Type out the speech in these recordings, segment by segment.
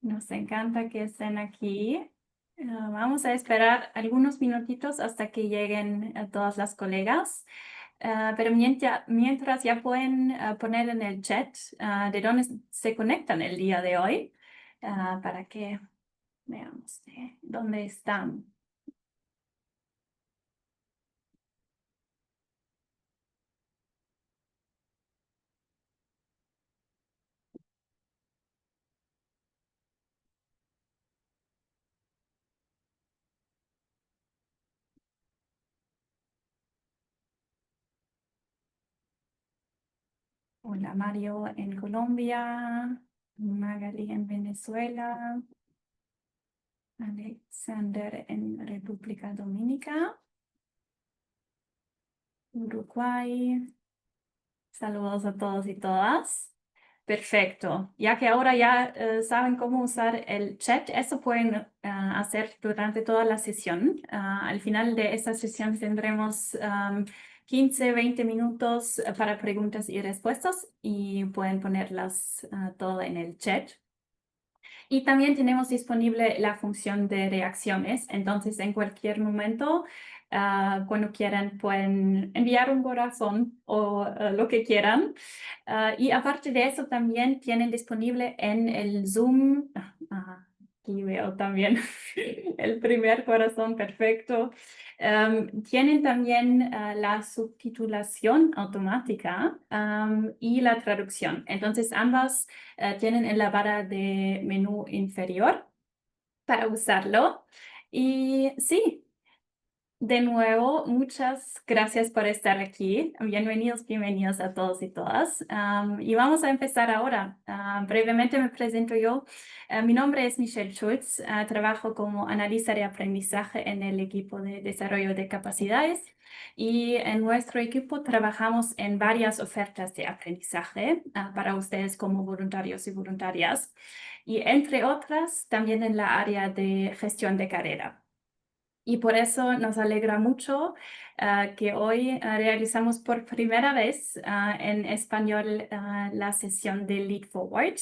Nos encanta que estén aquí. Vamos a esperar algunos minutitos hasta que lleguen todas las colegas. Pero mientras ya pueden poner en el chat de dónde se conectan el día de hoy, para que veamos dónde están. Hola Mario en Colombia, Magali en Venezuela, Alexander en República Dominicana, Uruguay. Saludos a todos y todas. Perfecto. Ya que ahora ya saben cómo usar el chat, eso pueden hacer durante toda la sesión. Al final de esta sesión tendremos 15, 20 minutos para preguntas y respuestas y pueden ponerlas todo en el chat. Y también tenemos disponible la función de reacciones, entonces en cualquier momento, cuando quieran, pueden enviar un corazón o lo que quieran. Y aparte de eso, también tienen disponible en el Zoom, aquí veo también el primer corazón, perfecto. Tienen también la subtitulación automática y la traducción. Entonces, ambas tienen en la barra de menú inferior para usarlo. Y sí, de nuevo, muchas gracias por estar aquí. Bienvenidos a todos y todas. Y vamos a empezar ahora. Brevemente me presento yo. Mi nombre es Michelle Schultz. Trabajo como analista de aprendizaje en el equipo de desarrollo de capacidades. Y en nuestro equipo trabajamos en varias ofertas de aprendizaje para ustedes como voluntarios y voluntarias. Y entre otras, también en la área de gestión de carrera. Y por eso nos alegra mucho que hoy realizamos por primera vez en español la sesión de Lead Forward,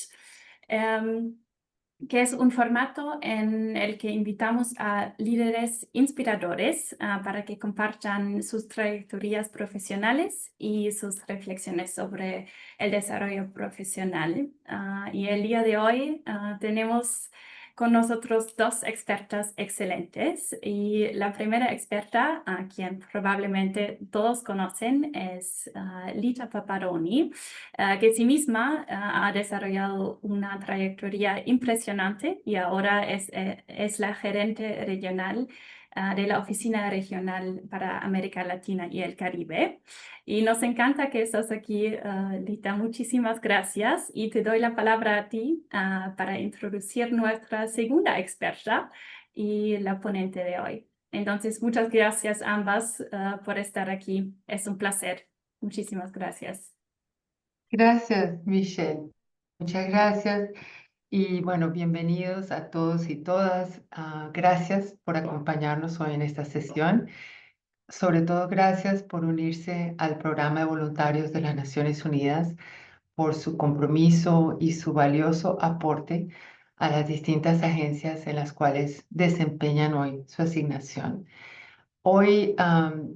que es un formato en el que invitamos a líderes inspiradores para que compartan sus trayectorias profesionales y sus reflexiones sobre el desarrollo profesional. Y el día de hoy tenemos con nosotros dos expertas excelentes. Y la primera experta, a quien probablemente todos conocen, es Lita Paparoni, que sí misma ha desarrollado una trayectoria impresionante y ahora es la gerente regional de la Oficina Regional para América Latina y el Caribe. Y nos encanta que estás aquí, Lita. Muchísimas gracias. Y te doy la palabra a ti para introducir nuestra segunda experta y la ponente de hoy. Entonces, muchas gracias a ambas por estar aquí. Es un placer. Muchísimas gracias. Gracias, Michelle. Muchas gracias. Y bueno, bienvenidos a todos y todas. Gracias por acompañarnos hoy en esta sesión. Sobre todo, gracias por unirse al programa de voluntarios de las Naciones Unidas, por su compromiso y su valioso aporte a las distintas agencias en las cuales desempeñan hoy su asignación. Hoy,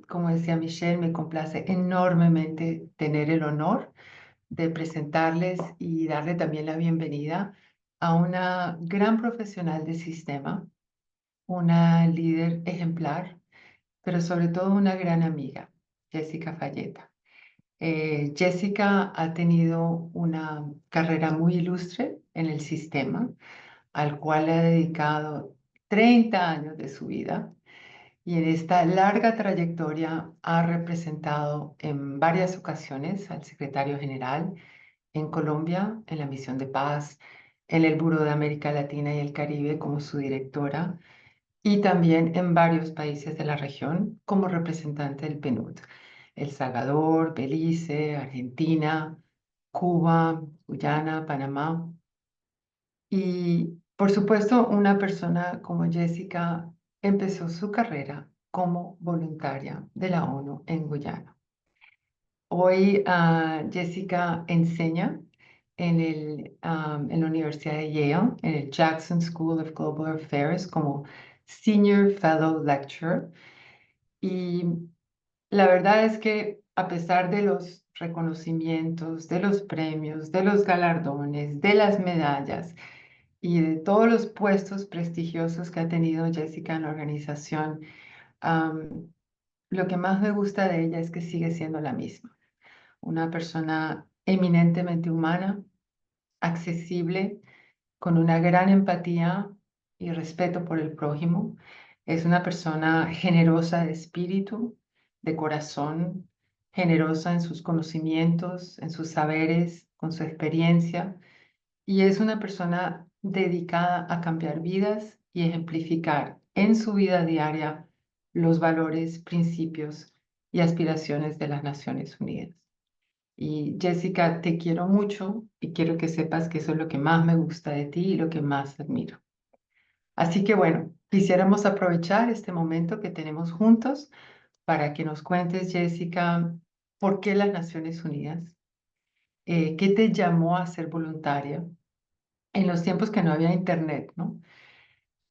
como decía Michelle, me complace enormemente tener el honor de presentarles y darle también la bienvenida a una gran profesional del sistema, una líder ejemplar, pero sobre todo una gran amiga, Jessica Falletta. Jessica ha tenido una carrera muy ilustre en el sistema, al cual le ha dedicado 30 años de su vida. Y en esta larga trayectoria ha representado en varias ocasiones al secretario general en Colombia, en la Misión de Paz, en el Buró de América Latina y el Caribe como su directora y también en varios países de la región como representante del PNUD, El Salvador, Belice, Argentina, Cuba, Guyana, Panamá. Y por supuesto, una persona como Jessica empezó su carrera como voluntaria de la ONU en Guyana. Hoy Jessica enseña en la Universidad de Yale, en el Jackson School of Global Affairs, como Senior Fellow Lecturer. Y la verdad es que a pesar de los reconocimientos, de los premios, de los galardones, de las medallas y de todos los puestos prestigiosos que ha tenido Jessica en la organización, am, lo que más me gusta de ella es que sigue siendo la misma. Una persona eminentemente humana, accesible, con una gran empatía y respeto por el prójimo. Es una persona generosa de espíritu, de corazón, generosa en sus conocimientos, en sus saberes, con su experiencia. Y es una persona dedicada a cambiar vidas y ejemplificar en su vida diaria los valores, principios y aspiraciones de las Naciones Unidas. Y Jessica, te quiero mucho y quiero que sepas que eso es lo que más me gusta de ti y lo que más admiro. Así que bueno, quisiéramos aprovechar este momento que tenemos juntos para que nos cuentes, Jessica, por qué las Naciones Unidas, qué te llamó a ser voluntaria en los tiempos que no había internet, ¿no?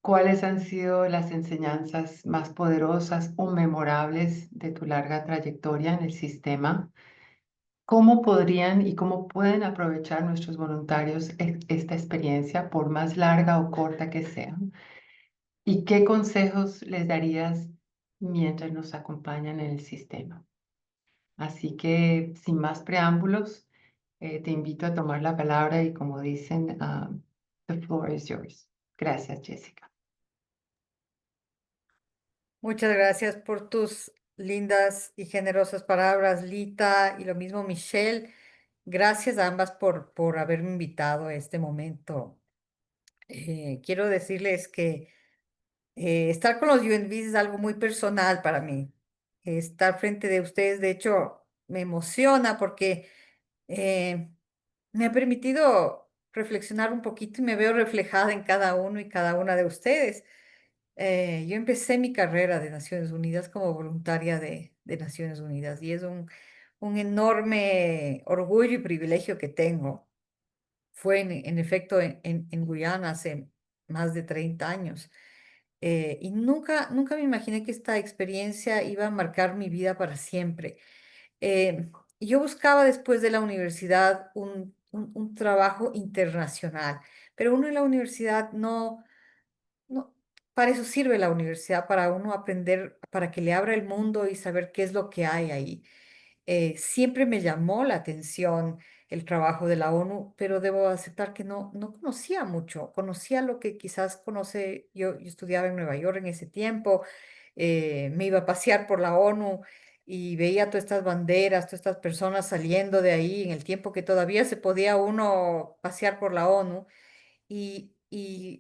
¿Cuáles han sido las enseñanzas más poderosas o memorables de tu larga trayectoria en el sistema? ¿Cómo podrían y cómo pueden aprovechar nuestros voluntarios esta experiencia, por más larga o corta que sea? ¿Y qué consejos les darías mientras nos acompañan en el sistema? Así que, sin más preámbulos, te invito a tomar la palabra y como dicen, the floor is yours. Gracias, Jessica. Muchas gracias por tus lindas y generosas palabras, Lita, y lo mismo Michelle. Gracias a ambas por haberme invitado a este momento. Quiero decirles que estar con los UNVs es algo muy personal para mí. Estar frente de ustedes, de hecho, me emociona porque eh, me ha permitido reflexionar un poquito y me veo reflejada en cada uno y cada una de ustedes. Yo empecé mi carrera de Naciones Unidas como voluntaria de Naciones Unidas y es un enorme orgullo y privilegio que tengo. Fue en efecto en Guyana hace más de 30 años. Y nunca me imaginé que esta experiencia iba a marcar mi vida para siempre. Yo buscaba después de la universidad un trabajo internacional, pero uno en la universidad no, para eso sirve la universidad, para uno aprender, para que le abra el mundo y saber qué es lo que hay ahí. Siempre me llamó la atención el trabajo de la ONU, pero debo aceptar que no conocía mucho. Conocía lo que quizás conoce, yo estudiaba en Nueva York en ese tiempo, me iba a pasear por la ONU y veía todas estas banderas, todas estas personas saliendo de ahí en el tiempo que todavía se podía uno pasear por la ONU y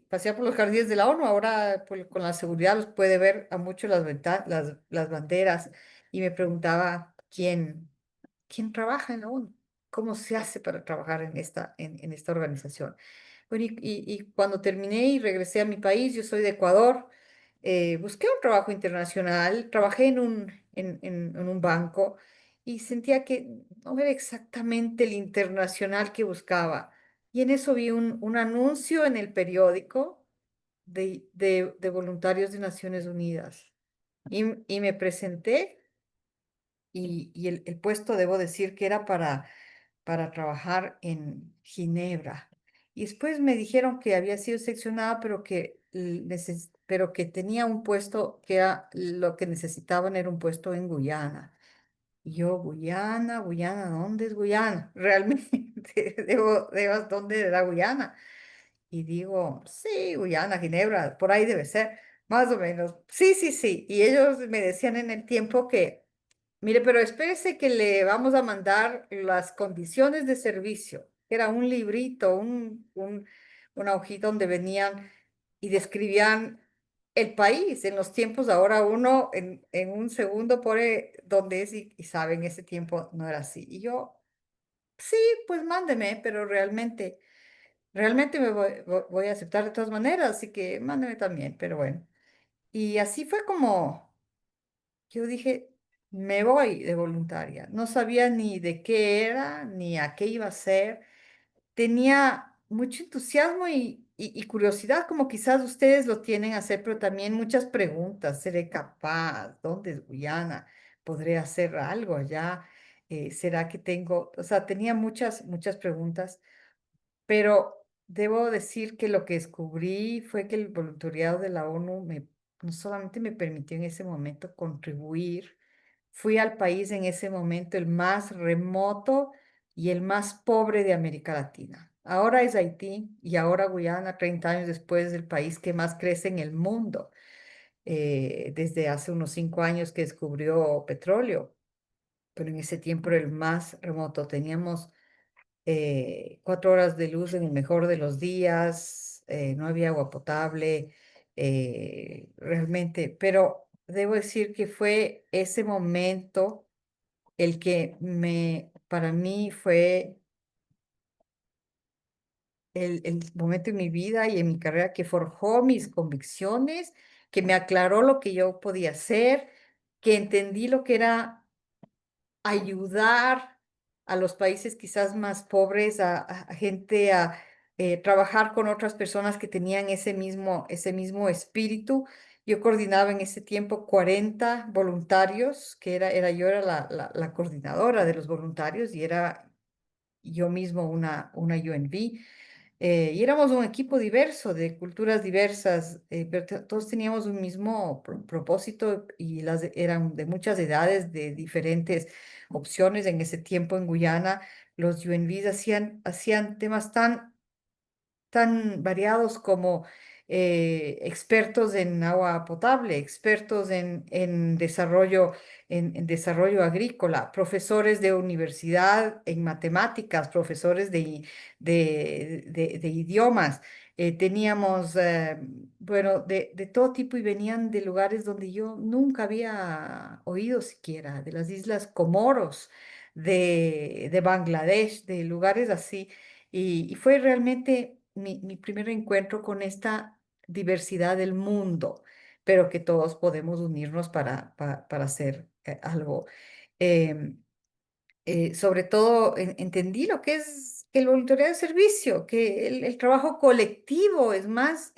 pasear por los jardines de la ONU. Ahora pues, con la seguridad los puede ver a muchos las banderas. Y me preguntaba quién trabaja en la ONU, cómo se hace para trabajar en esta organización. Bueno, y cuando terminé y regresé a mi país, yo soy de Ecuador, busqué un trabajo internacional, trabajé en un banco y sentía que no era exactamente el internacional que buscaba. Y en eso vi un anuncio en el periódico de voluntarios de Naciones Unidas. Y me presenté y el puesto, debo decir, que era para trabajar en Ginebra. Y después me dijeron que había sido seccionada, pero que tenía un puesto que era lo que necesitaban era un puesto en Guyana. Y yo, Guyana, ¿dónde es Guyana? Realmente, ¿dónde era Guyana? Y digo, sí, Guyana, Ginebra, por ahí debe ser, más o menos. Sí, sí, sí. Y ellos me decían en el tiempo que, mire, pero espérese que le vamos a mandar las condiciones de servicio. Era un librito, una hojita donde venían y describían el país. En los tiempos, ahora uno en un segundo pone dónde es y sabe, en ese tiempo no era así. Y yo, sí, pues mándeme, pero realmente voy a aceptar de todas maneras, así que mándeme también, pero bueno. Y así fue como yo dije, me voy de voluntaria. No sabía ni de qué era, ni a qué iba a ser. tenía mucho entusiasmo y curiosidad, como quizás ustedes lo tienen a hacer, pero también muchas preguntas. ¿Seré capaz? ¿Dónde es Guyana? ¿Podré hacer algo allá? ¿Será que tengo? O sea, tenía muchas preguntas, pero debo decir que lo que descubrí fue que el voluntariado de la ONU no solamente me permitió en ese momento contribuir. Fui al país en ese momento el más remoto y el más pobre de América Latina. Ahora es Haití y ahora Guyana, 30 años después, es el país que más crece en el mundo, desde hace unos 5 años que descubrió petróleo, pero en ese tiempo era el más remoto. Teníamos 4 horas de luz en el mejor de los días, no había agua potable, realmente, pero debo decir que fue ese momento el que para mí fue el momento en mi vida y en mi carrera que forjó mis convicciones, que me aclaró lo que yo podía hacer, que entendí lo que era ayudar a los países quizás más pobres, a gente a trabajar con otras personas que tenían ese mismo espíritu. Yo coordinaba en ese tiempo 40 voluntarios, yo era la coordinadora de los voluntarios y era yo mismo una UNV. Y éramos un equipo diverso, de culturas diversas, pero todos teníamos un mismo propósito y eran de muchas edades, de diferentes opciones. En ese tiempo en Guyana, los UNVs hacían temas tan variados como expertos en agua potable, expertos en desarrollo agrícola, profesores de universidad en matemáticas, profesores de idiomas. Teníamos, bueno, de todo tipo y venían de lugares donde yo nunca había oído siquiera, de las Islas Comoros, de Bangladesh, de lugares así. Y fue realmente mi primer encuentro con esta diversidad del mundo, pero que todos podemos unirnos para hacer algo. Em, Sobre todo entendí lo que es el voluntariado de servicio, que el trabajo colectivo es más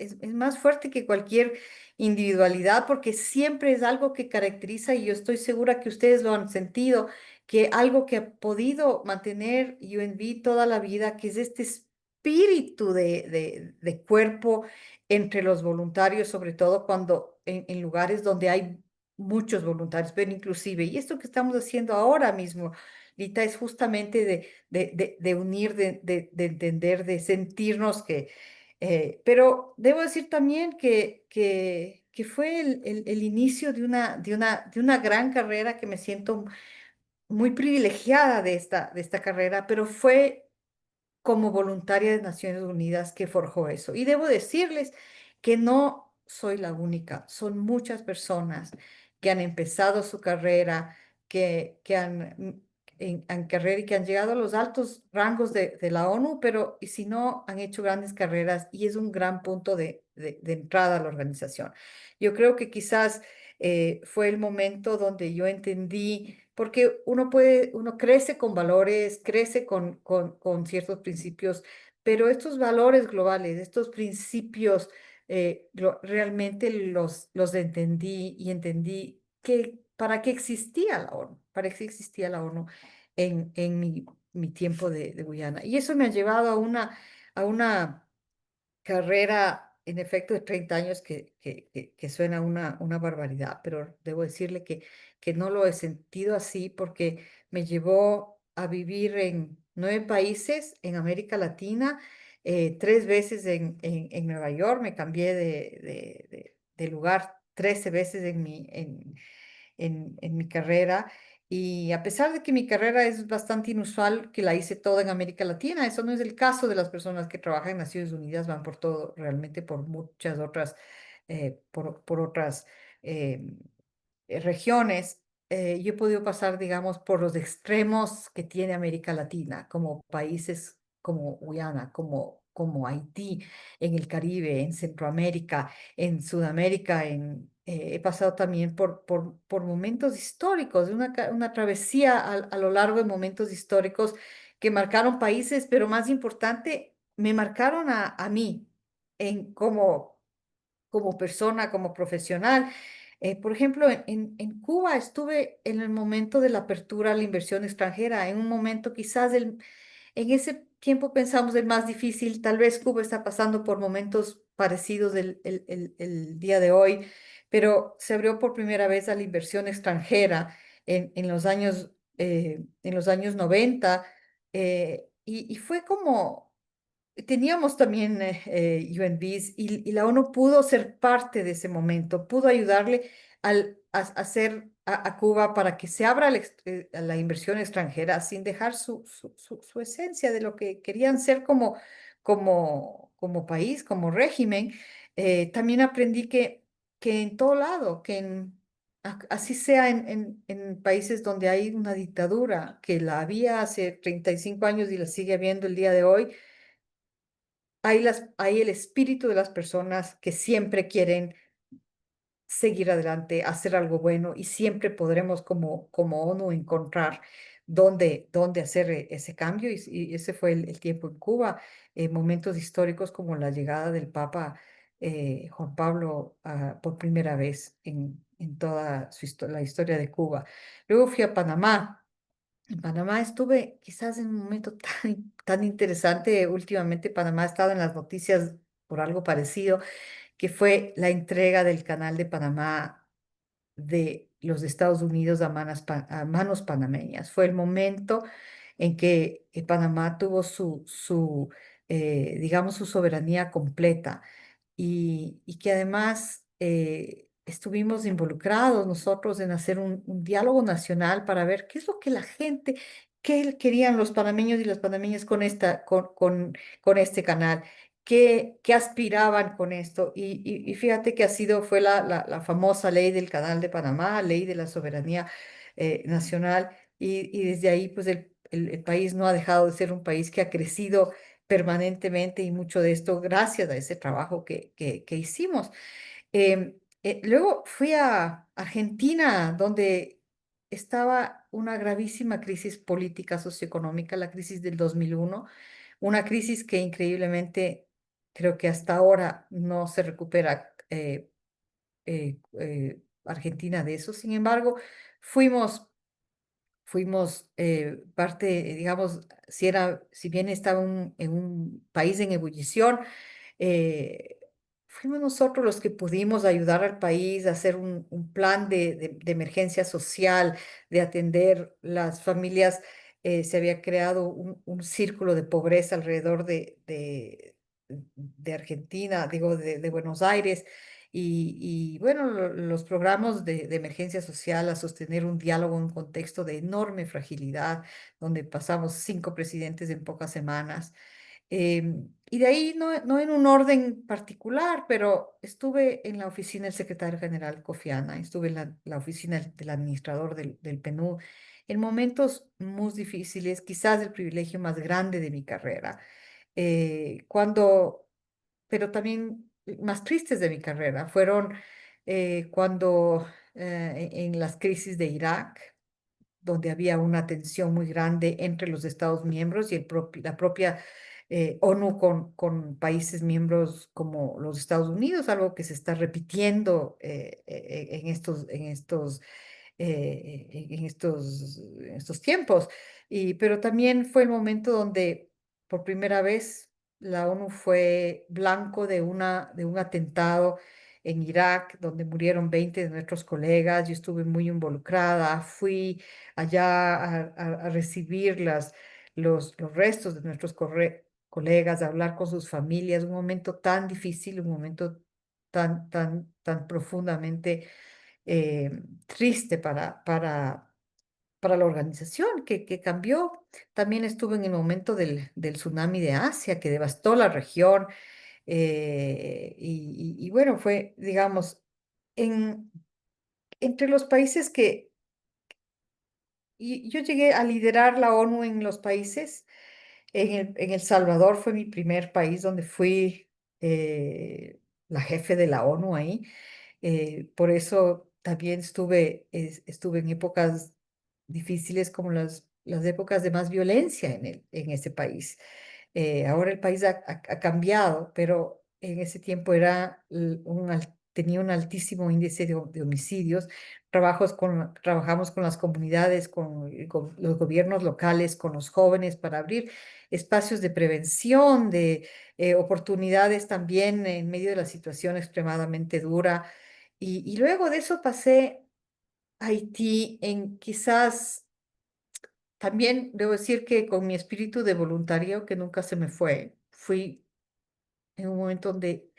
fuerte que cualquier individualidad, porque siempre es algo que caracteriza, y yo estoy segura que ustedes lo han sentido, que algo que ha podido mantener UNV toda la vida, que es este espíritu de cuerpo entre los voluntarios, sobre todo cuando en lugares donde hay muchos voluntarios, pero inclusive, y esto que estamos haciendo ahora mismo, Lita, es justamente de unir, de entender, de sentirnos que... pero debo decir también que fue el inicio de una gran carrera, que me siento muy privilegiada de esta carrera, pero fue como voluntaria de Naciones Unidas que forjó eso. Y debo decirles que no soy la única, son muchas personas que han empezado su carrera, que han carrera y que han llegado a los altos rangos de la ONU, pero y si no, han hecho grandes carreras y es un gran punto de entrada a la organización. Yo creo que quizás fue el momento donde yo entendí, porque uno crece con valores, crece con ciertos principios, pero estos valores globales, estos principios, realmente los entendí y entendí que para qué existía la ONU, para qué existía la ONU en mi tiempo de Guyana. Y eso me ha llevado a una carrera, en efecto, de 30 años que suena una barbaridad, pero debo decirle que no lo he sentido así porque me llevó a vivir en 9 países en América Latina, 3 veces en Nueva York. Me cambié de lugar 13 veces en mi carrera. Y a pesar de que mi carrera es bastante inusual, que la hice toda en América Latina, eso no es el caso de las personas que trabajan en Naciones Unidas, van por todo, realmente por muchas otras, por otras eh, regiones. Yo he podido pasar, digamos, por los extremos que tiene América Latina, como países como Guyana, como Haití, en el Caribe, en Centroamérica, en Sudamérica. He pasado también por momentos históricos, una travesía a lo largo de momentos históricos que marcaron países, pero más importante, me marcaron a mí en como persona, como profesional. Por ejemplo, en Cuba estuve en el momento de la apertura a la inversión extranjera, en un momento quizás en ese tiempo pensamos el más difícil. Tal vez Cuba está pasando por momentos parecidos el día de hoy, pero se abrió por primera vez a la inversión extranjera en los años 90, y fue como teníamos también UNVs, y la ONU pudo ser parte de ese momento, pudo ayudarle a hacer a Cuba para que se abra a la inversión extranjera sin dejar su esencia de lo que querían ser como país, como régimen. También aprendí que en todo lado, así sea en países donde hay una dictadura, que la había hace 35 años y la sigue habiendo el día de hoy, hay el espíritu de las personas que siempre quieren seguir adelante, hacer algo bueno, y siempre podremos como ONU encontrar dónde hacer ese cambio, y ese fue el tiempo en Cuba. Momentos históricos como la llegada del Papa Juan Pablo, por primera vez en toda la historia de Cuba. Luego fui a Panamá. En Panamá estuve quizás en un momento tan interesante. Últimamente Panamá ha estado en las noticias por algo parecido, que fue la entrega del Canal de Panamá de los Estados Unidos a manos panameñas. Fue el momento en que Panamá tuvo digamos, su soberanía completa, y que además estuvimos involucrados nosotros en hacer un diálogo nacional para ver qué es lo que la gente, qué querían los panameños y las panameñas con este canal. Qué aspiraban con esto. Y fíjate que fue la famosa ley del Canal de Panamá, ley de la soberanía nacional, y desde ahí pues el país no ha dejado de ser un país que ha crecido permanentemente, y mucho de esto gracias a ese trabajo que hicimos. Luego fui a Argentina, donde estaba una gravísima crisis política socioeconómica, la crisis del 2001, una crisis que increíblemente creo que hasta ahora no se recupera Argentina de eso. Sin embargo, fuimos parte, digamos, si bien estaba en un país en ebullición, eh, fuimos nosotros los que pudimos ayudar al país a hacer un plan de emergencia social, de atender las familias. Se había creado un círculo de pobreza alrededor de Argentina, digo, de Buenos Aires. Y bueno, los programas de emergencia social, a sostener un diálogo en un contexto de enorme fragilidad, donde pasamos 5 presidentes en pocas semanas. Y de ahí, no en un orden particular, pero estuve en la oficina del secretario general Kofi Annan, estuve en la oficina del administrador del PNUD, en momentos muy difíciles, quizás el privilegio más grande de mi carrera, pero también más tristes de mi carrera, fueron cuando en las crisis de Irak, donde había una tensión muy grande entre los Estados miembros y la propia ONU con países miembros como los Estados Unidos, algo que se está repitiendo en estos tiempos. Pero también fue el momento donde por primera vez la ONU fue blanco de un atentado en Irak, donde murieron 20 de nuestros colegas. Yo estuve muy involucrada, fui allá a recibir los restos de nuestros colegas, a hablar con sus familias, un momento tan difícil, un momento tan profundamente triste para la organización, que cambió. También estuve en el momento del tsunami de Asia, que devastó la región. Y bueno, fue, digamos, en, entre los países yo llegué a liderar la ONU en los países. En El Salvador fue mi primer país donde fui la jefe de la ONU ahí. Por eso también estuve en épocas difíciles como las épocas de más violencia en ese país. Ahora el país ha cambiado, pero en ese tiempo tenía un altísimo índice de homicidios. Trabajamos con las comunidades, con los gobiernos locales, con los jóvenes para abrir espacios de prevención, de oportunidades también en medio de la situación extremadamente dura. Y luego de eso pasé a Haití en quizás, también debo decir que con mi espíritu de voluntario que nunca se me fue, fui en un momento donde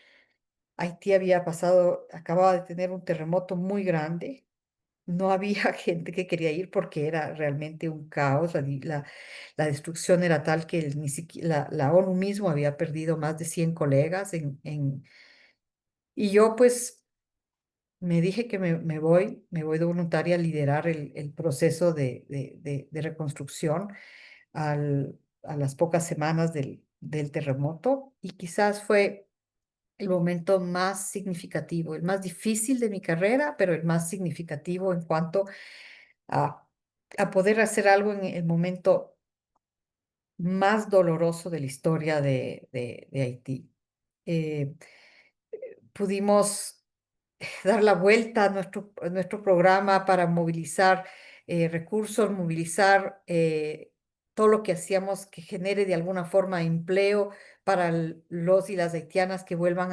Haití acababa de tener un terremoto muy grande. No había gente que quería ir porque era realmente un caos. La destrucción era tal que ni siquiera la ONU mismo había perdido más de 100 colegas y yo pues me dije que me voy de voluntaria a liderar el proceso de reconstrucción a las pocas semanas del terremoto y quizás fue el momento más significativo, el más difícil de mi carrera, pero el más significativo en cuanto a, a poder hacer algo en el momento más doloroso de la historia de Haití. Eh, Pudimos dar la vuelta a nuestro programa para movilizar recursos, movilizar todo lo que hacíamos que genere de alguna forma empleo para los y las haitianas que vuelvan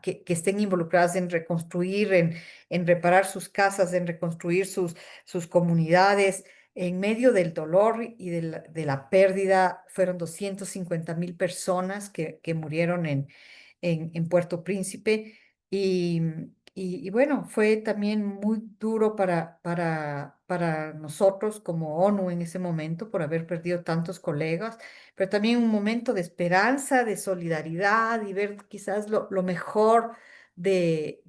que estén involucradas en reconstruir, en reparar sus casas, en reconstruir sus comunidades. En medio del dolor y de la pérdida, fueron 250.000 personas que murieron en Puerto Príncipe. Y, y bueno, fue también muy duro para nosotros como ONU en ese momento por haber perdido tantos colegas, pero también un momento de esperanza, de solidaridad y ver quizás lo mejor de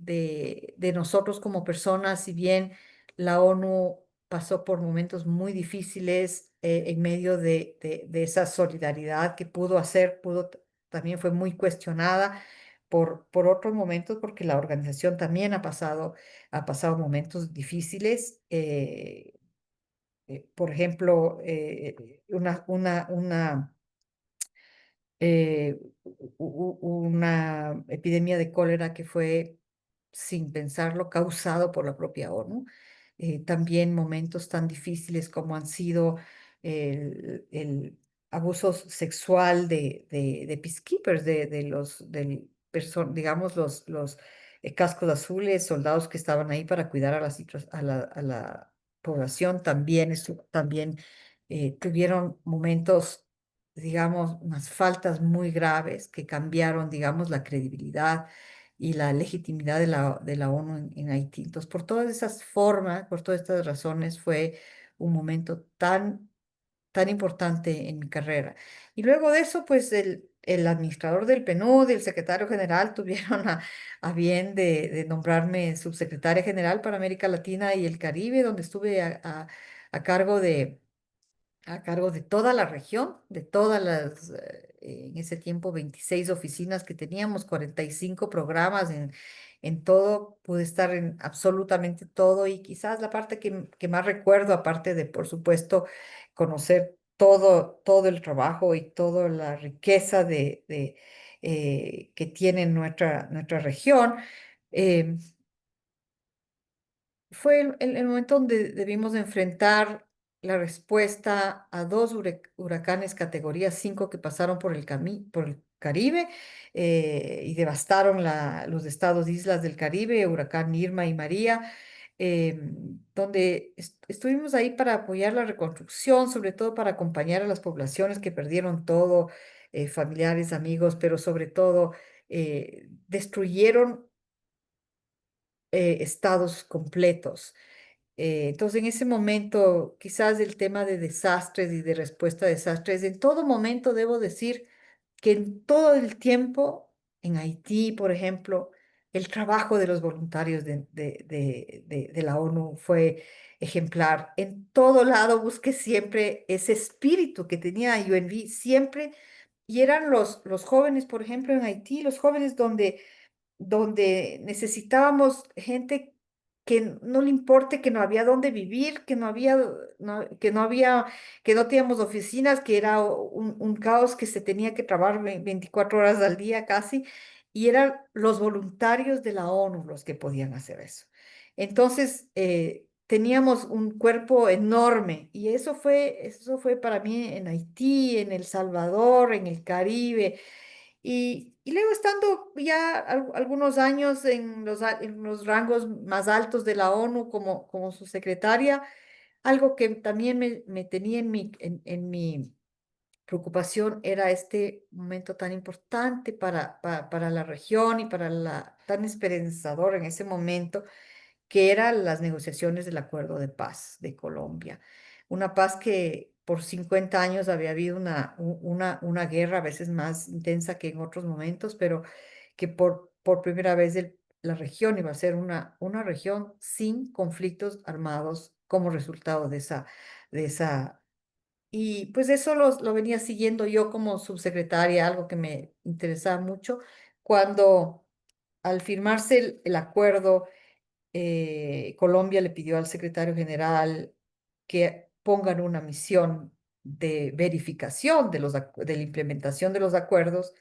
nosotros como personas, si bien la ONU pasó por momentos muy difíciles en medio de esa solidaridad que pudo hacer, también fue muy cuestionada por otros momentos, porque la organización también ha pasado momentos difíciles. Por ejemplo, una epidemia de cólera que fue, sin pensarlo, causado por la propia ONU. También momentos tan difíciles como han sido el abuso sexual de peacekeepers, digamos, los cascos azules, soldados que estaban ahí para cuidar a la población, también tuvieron momentos, digamos, unas faltas muy graves que cambiaron, digamos, la credibilidad y la legitimidad de la ONU en Haití. Entonces, por todas esas formas, por todas estas razones, fue un momento tan importante en mi carrera. Y luego de eso, pues el administrador del PNUD y el secretario general tuvieron a bien de nombrarme subsecretaria general para América Latina y el Caribe, donde estuve a cargo de toda la región, de todas en ese tiempo 26 oficinas que teníamos, 45 programas en todo, pude estar en absolutamente todo y quizás la parte que más recuerdo, aparte de, por supuesto, conocer todo el trabajo y toda la riqueza que tiene nuestra región. eh, Fue el momento donde debimos de enfrentar la respuesta a dos huracanes categoría 5 que pasaron por el Caribe y devastaron los estados e islas del Caribe, huracán Irma y María, donde estuvimos ahí para apoyar la reconstrucción, sobre todo para acompañar a las poblaciones que perdieron todo, familiares, amigos, pero sobre todo destruyeron estados completos. Entonces, en ese momento, quizás el tema de desastres y de respuesta a desastres, en todo momento debo decir que en todo el tiempo, en Haití, por ejemplo, el trabajo de los voluntarios de la ONU fue ejemplar. En todo lado busqué siempre ese espíritu que tenía UNV, siempre, y eran los jóvenes, por ejemplo, en Haití, los jóvenes donde necesitábamos gente que no le importe que no había dónde vivir, que no había, que no había, que no teníamos oficinas, que era un caos que se tenía que trabajar 24 horas al día casi, y eran los voluntarios de la ONU los que podían hacer eso. Entonces, teníamos un cuerpo enorme y eso fue para mí en Haití, en El Salvador, en el Caribe. Y luego estando ya algunos años en los rangos más altos de la ONU como su secretaria, algo que también me tenía en mi preocupación era este momento tan importante para la región y para tan esperanzador en ese momento que eran las negociaciones del Acuerdo de Paz de Colombia. Una paz que por 50 años había habido una guerra, a veces más intensa que en otros momentos, pero que por primera vez la región iba a ser una región sin conflictos armados como resultado de esa. Y pues eso lo venía siguiendo yo como subsecretaria, algo que me interesaba mucho, cuando al firmarse el acuerdo Colombia le pidió al secretario general que pongan una misión de verificación de la implementación de los acuerdos.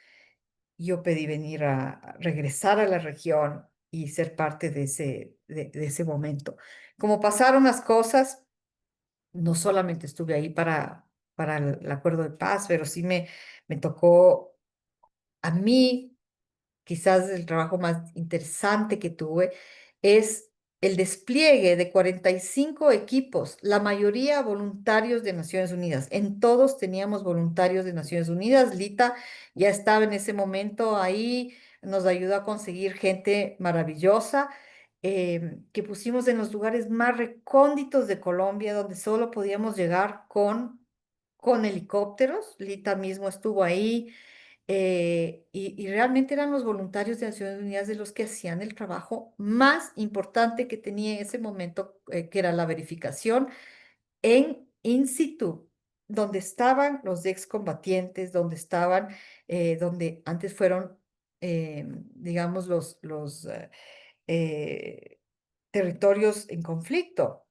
Yo pedí venir a regresar a la región y ser parte de ese momento. Como pasaron las cosas, no solamente estuve ahí para el acuerdo de paz, pero sí me tocó a mí quizás el trabajo más interesante que tuve es el despliegue de 45 equipos, la mayoría voluntarios de Naciones Unidas. En todos teníamos voluntarios de Naciones Unidas. Lita ya estaba en ese momento ahí, nos ayudó a conseguir gente maravillosa. Que pusimos en los lugares más recónditos de Colombia, donde solo podíamos llegar con helicópteros. Lita mismo estuvo ahí y realmente eran los voluntarios de Naciones Unidas de los que hacían el trabajo más importante que tenía en ese momento, que era la verificación en in situ, donde estaban los excombatientes, donde estaban, donde antes fueron, digamos, eh, territorios en conflicto.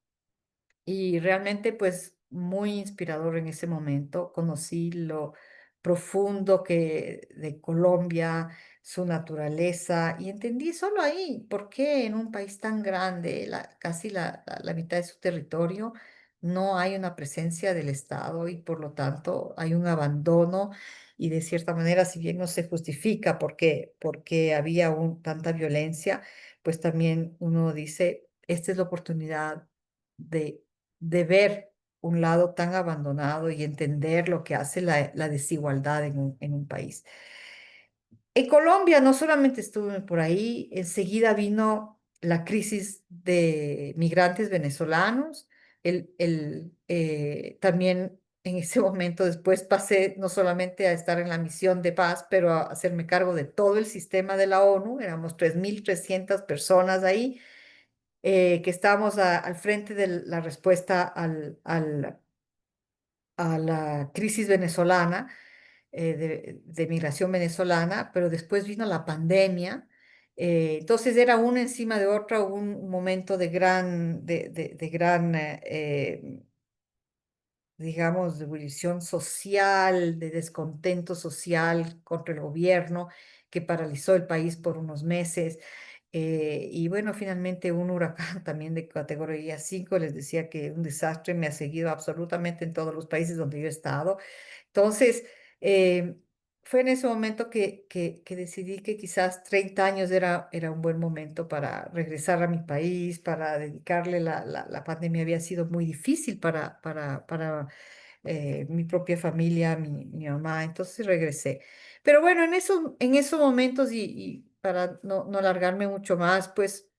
Y realmente, pues, muy inspirador en ese momento. Conocí lo profundo que de Colombia, su naturaleza, y entendí solo ahí por qué en un país tan grande, casi la mitad de su territorio, no hay una presencia del Estado y por lo tanto hay un abandono. Y de cierta manera, si bien no se justifica porque había tanta violencia, pues también uno dice, esta es la oportunidad de de ver un lado tan abandonado y entender lo que hace la desigualdad en un país. En Colombia no solamente estuve por ahí, enseguida vino la crisis de migrantes venezolanos, también en ese momento después pasé no solamente a estar en la misión de paz, pero a hacerme cargo de todo el sistema de la ONU, éramos 3.300 personas ahí que estábamos al frente de la respuesta a la crisis venezolana, de migración venezolana, pero después vino la pandemia. Entonces era una encima de otra, un momento de gran digamos, de ebullición social, de descontento social contra el gobierno que paralizó el país por unos meses. Y bueno, finalmente un huracán también de categoría 5 les decía que un desastre me ha seguido absolutamente en todos los países donde yo he estado. Entonces, fue en ese momento que decidí que quizás 30 años era un buen momento para regresar a mi país, para dedicarle, la pandemia había sido muy difícil para mi propia familia, mi mamá, entonces regresé. Pero bueno, en esos momentos y para no alargarme mucho más, pues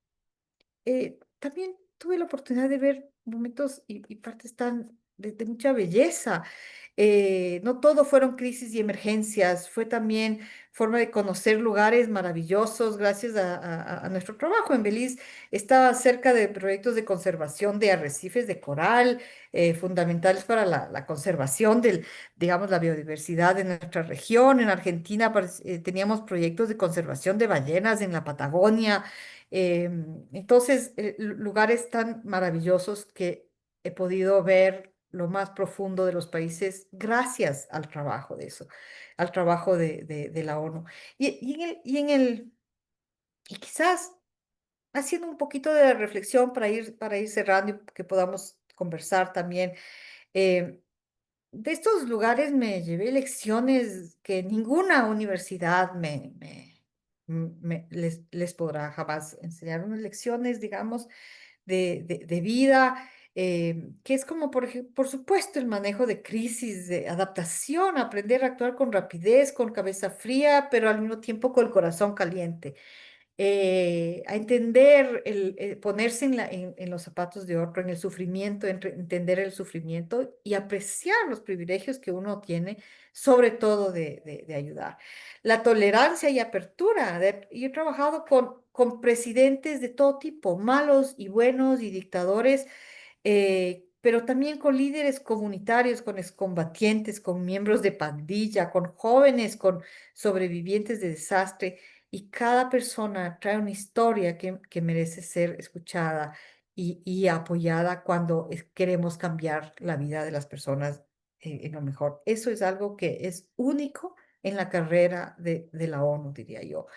también tuve la oportunidad de ver momentos y partes tan de mucha belleza. No todo fueron crisis y emergencias, fue también forma de conocer lugares maravillosos gracias a nuestro trabajo. En Belice estaba cerca de proyectos de conservación de arrecifes de coral, fundamentales para la conservación del, digamos, la biodiversidad de nuestra región. En Argentina teníamos proyectos de conservación de ballenas en la Patagonia. Entonces, lugares tan maravillosos que he podido ver lo más profundo de los países gracias al trabajo de eso, al trabajo de la ONU. Y quizás haciendo un poquito de reflexión para ir cerrando y que podamos conversar también. eh, de estos lugares me llevé lecciones que ninguna universidad les podrá jamás enseñar, unas lecciones, digamos, de vida, que es como, por supuesto, el manejo de crisis, de adaptación, aprender a actuar con rapidez, con cabeza fría, pero al mismo tiempo con el corazón caliente, a entender, ponerse en los zapatos de otro, en el sufrimiento, entender el sufrimiento y apreciar los privilegios que uno tiene, sobre todo de ayudar. La tolerancia y apertura. Yo he trabajado con presidentes de todo tipo, malos y buenos y dictadores, pero también con líderes comunitarios, con excombatientes, con miembros de pandilla, con jóvenes, con sobrevivientes de desastre. Y cada persona trae una historia que merece ser escuchada y apoyada cuando queremos cambiar la vida de las personas en lo mejor. Eso es algo que es único en la carrera de la ONU, diría yo,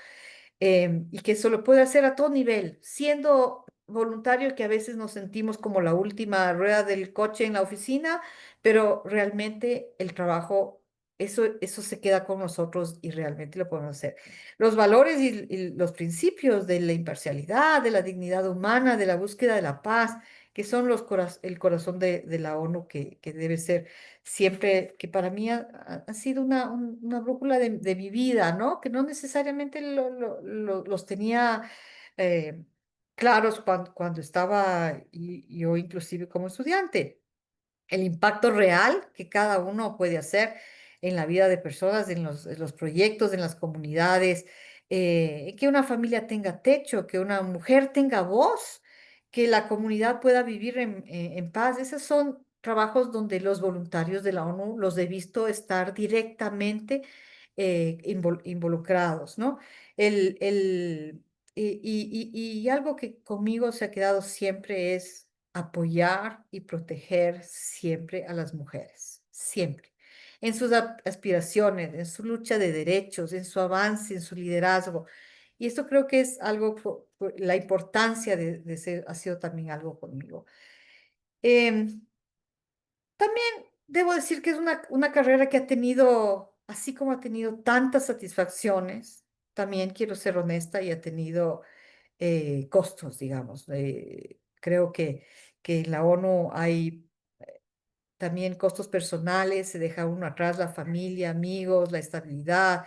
y que eso lo puede hacer a todo nivel, siendo voluntario, que a veces nos sentimos como la última rueda del coche en la oficina, pero realmente el trabajo, eso se queda con nosotros y realmente lo podemos hacer. Los valores y los principios de la imparcialidad, de la dignidad humana, de la búsqueda de la paz, que son el corazón de la ONU, que debe ser siempre, que para mí ha sido una brújula de mi vida, ¿no? Que no necesariamente los tenía eh, claros cuando estaba yo inclusive como estudiante. El impacto real que cada uno puede hacer en la vida de personas, en los proyectos, en las comunidades, que una familia tenga techo, que una mujer tenga voz, que la comunidad pueda vivir en paz. Esos son trabajos donde los voluntarios de la ONU los he visto estar directamente involucrados, ¿no? El, el, y algo que conmigo se ha quedado siempre es apoyar y proteger siempre a las mujeres, siempre, en sus aspiraciones, en su lucha de derechos, en su avance, en su liderazgo. Y esto creo que es algo, la importancia de ser, ha sido también algo conmigo. Em, También debo decir que es una carrera que ha tenido, así como ha tenido tantas satisfacciones, también quiero ser honesta y ha tenido costos, digamos. Creo que en la ONU hay también costos personales, se deja uno atrás la familia, amigos, la estabilidad.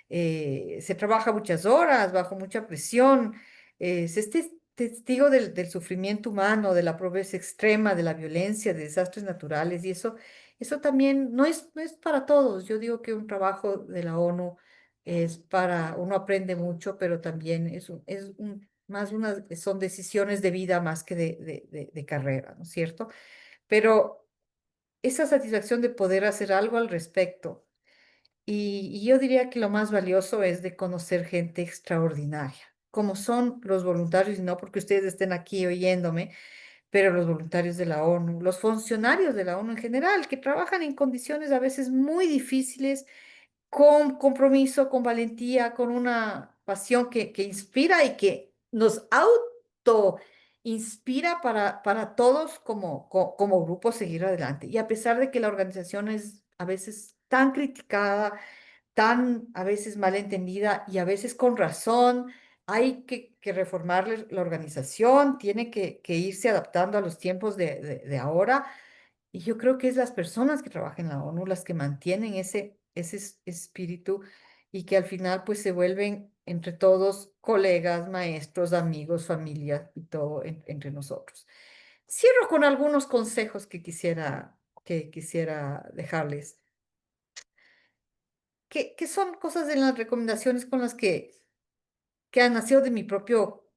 Se trabaja muchas horas, bajo mucha presión. Se es testigo del sufrimiento humano, de la pobreza extrema, de la violencia, de desastres naturales. Y eso también no es para todos. Yo digo que un trabajo de la ONU es para, uno aprende mucho, pero también más son decisiones de vida más que de carrera, ¿no es cierto? Pero esa satisfacción de poder hacer algo al respecto. Y yo diría que lo más valioso es de conocer gente extraordinaria, como son los voluntarios, y no porque ustedes estén aquí oyéndome, pero los voluntarios de la ONU, los funcionarios de la ONU en general, que trabajan en condiciones a veces muy difíciles, con compromiso, con valentía, con una pasión que inspira y que nos auto inspira para todos como grupo seguir adelante. Y a pesar de que la organización es a veces tan criticada, tan a veces mal entendida y a veces con razón, hay que reformar la organización, tiene que irse adaptando a los tiempos de ahora, y yo creo que es las personas que trabajan en la ONU las que mantienen ese espíritu y que al final pues se vuelven entre todos colegas, maestros, amigos, familia y todo entre nosotros. Cierro con algunos consejos que quisiera que quisiera dejarles, que son cosas en las recomendaciones con las que han nacido de mi propio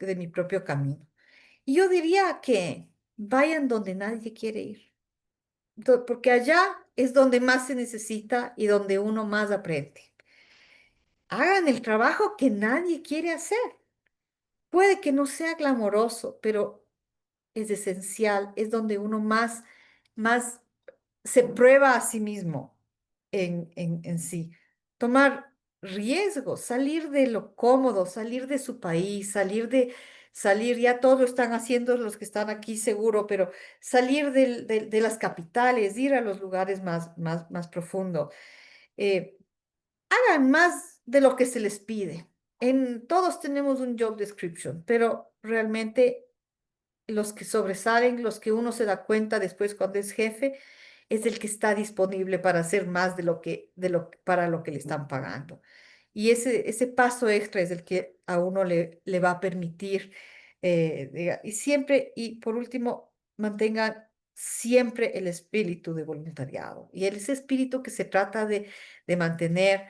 camino. Y yo diría que vayan donde nadie quiere ir, porque allá es donde más se necesita y donde uno más aprende. Hagan el trabajo que nadie quiere hacer. Puede que no sea glamoroso, pero es esencial, es donde uno más se prueba a sí mismo en sí. Tomar riesgos, salir de lo cómodo, salir de su país, salir, ya todo lo están haciendo los que están aquí seguro, pero salir de las capitales, ir a los lugares más profundos. Eh, Hagan más de lo que se les pide. Todos tenemos un job description, pero realmente los que sobresalen, los que uno se da cuenta después cuando es jefe, es el que está disponible para hacer más para lo que le están pagando. Y ese paso extra es el que a uno le va a permitir, y siempre, y por último, mantengan siempre el espíritu de voluntariado. Y ese espíritu que se trata de mantener,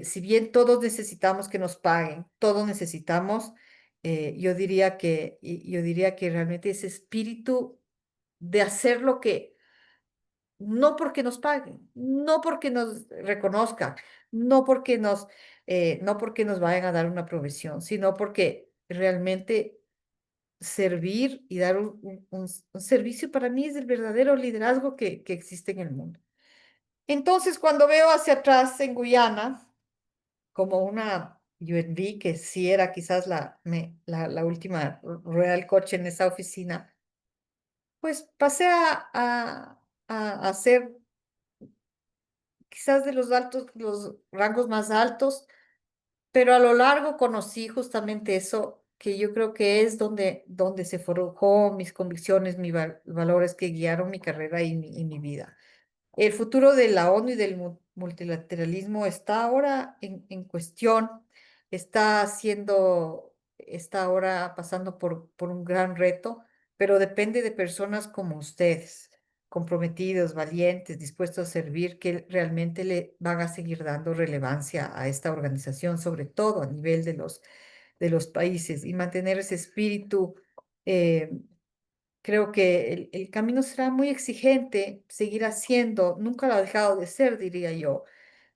si bien todos necesitamos que nos paguen, todos necesitamos, yo diría que realmente ese espíritu de hacer lo que, no porque nos paguen, no porque nos reconozcan, no porque nos vayan a dar una provisión, sino porque realmente servir y dar un servicio para mí es el verdadero liderazgo que existe en el mundo. Entonces, cuando veo hacia atrás en Guyana, como una UNV, que sí era quizás la última rueda del coche en esa oficina, pues pasé a hacer quizás de los rangos más altos, pero a lo largo conocí justamente eso, que yo creo que es donde se forjó mis convicciones, mis valores que guiaron mi carrera y mi vida. El futuro de la ONU y del multilateralismo está ahora en cuestión, está ahora pasando por un gran reto, pero depende de personas como ustedes, comprometidos, valientes, dispuestos a servir, que realmente le van a seguir dando relevancia a esta organización, sobre todo a nivel de los países, y mantener ese espíritu. eh, Creo que el camino será muy exigente, seguirá siendo, nunca lo ha dejado de ser, diría yo,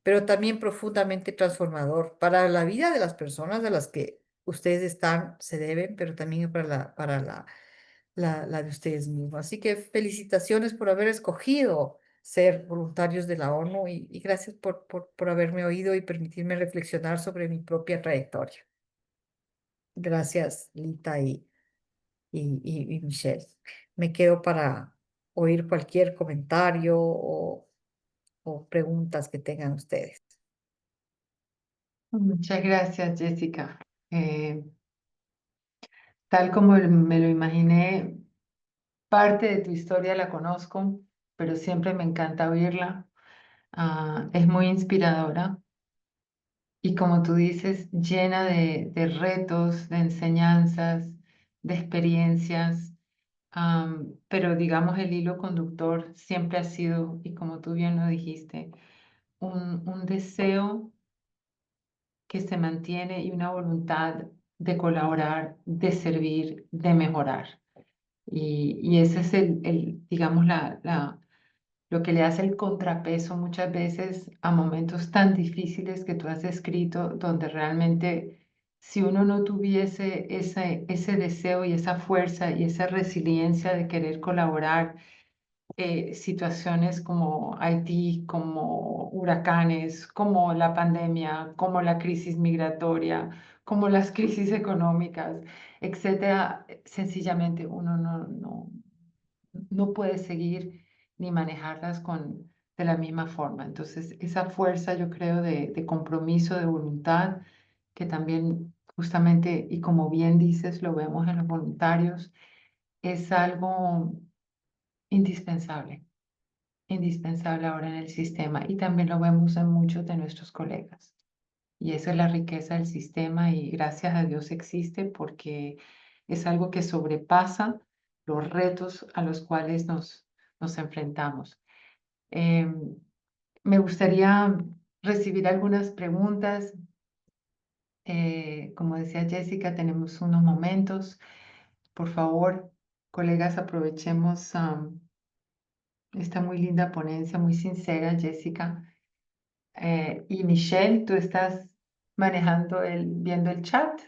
pero también profundamente transformador para la vida de las personas a las que ustedes están, se deben, pero también la de ustedes mismos. Así que felicitaciones por haber escogido ser voluntarios de la ONU y gracias por haberme oído y permitirme reflexionar sobre mi propia trayectoria. Gracias, Lita y Michelle. Me quedo para oír cualquier comentario o preguntas que tengan ustedes. Muchas gracias, Jessica. Tal como me lo imaginé, parte de tu historia la conozco, pero siempre me encanta oírla. Es muy inspiradora y como tú dices, llena de retos, de enseñanzas, de experiencias. Pero digamos, el hilo conductor siempre ha sido, y como tú bien lo dijiste, un deseo que se mantiene y una voluntad de colaborar, de servir, de mejorar. Y ese es digamos, lo que le hace el contrapeso muchas veces a momentos tan difíciles que tú has descrito, donde realmente si uno no tuviese ese deseo y esa fuerza y esa resiliencia de querer colaborar, situaciones como Haití, como huracanes, como la pandemia, como la crisis migratoria, como las crisis económicas, etcétera, sencillamente uno no puede seguir ni manejarlas de la misma forma. Entonces, esa fuerza, yo creo, de compromiso, de voluntad, que también justamente, y como bien dices, lo vemos en los voluntarios, es algo indispensable, indispensable ahora en el sistema, y también lo vemos en muchos de nuestros colegas. Y esa es la riqueza del sistema y gracias a Dios existe porque es algo que sobrepasa los retos a los cuales nos enfrentamos. Em, Me gustaría recibir algunas preguntas. Como decía Jessica, tenemos unos momentos. Por favor, colegas, aprovechemos esta muy linda ponencia, muy sincera, Jessica. Y Michelle, tú estás viendo el chat,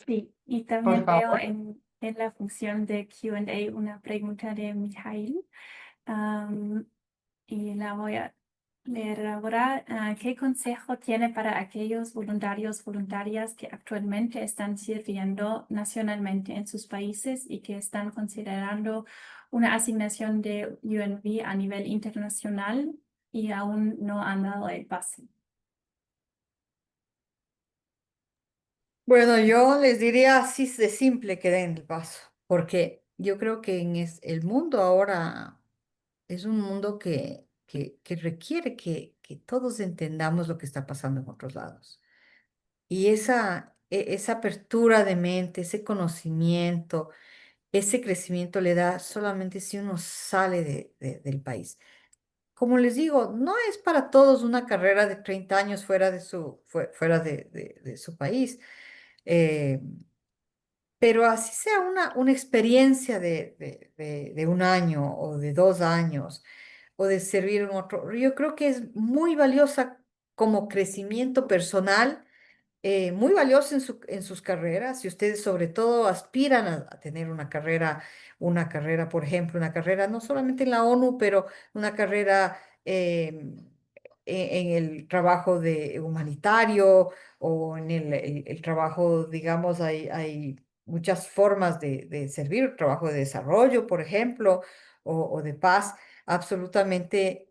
Sí, y por también veo favor. en la función de Q&A una pregunta de Mijail. Am, y la voy a leer ahora. ¿Qué consejo tiene para aquellos voluntarios, voluntarias que actualmente están sirviendo nacionalmente en sus países y que están considerando una asignación de UNV a nivel internacional y aún no han dado el pase? Bueno, yo les diría así de simple que den el paso, porque yo creo que el mundo ahora es un mundo que requiere que todos entendamos lo que está pasando en otros lados. Y esa apertura de mente, ese conocimiento, ese crecimiento le da solamente si uno sale del país. Como les digo, no es para todos una carrera de 30 años fuera de su país. eh, pero así sea una experiencia de un año o de 2 años o de servir en otro, yo creo que es muy valiosa como crecimiento personal, muy valioso en sus carreras. Si ustedes sobre todo aspiran a tener una carrera, por ejemplo, una carrera no solamente en la ONU, pero una carrera en el trabajo de humanitario o en el trabajo, digamos, hay muchas formas de servir, trabajo de desarrollo, por ejemplo, o de paz, absolutamente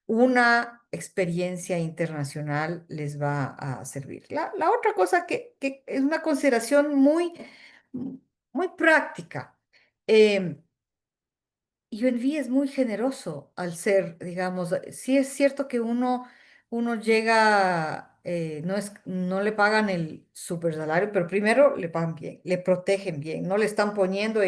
una experiencia internacional les va a servir. La otra cosa que es una consideración muy práctica. em, UNV es muy generoso al ser, digamos, sí es cierto que uno llega, no le pagan el super salario, pero primero le pagan bien, le protegen bien, no le están poniendo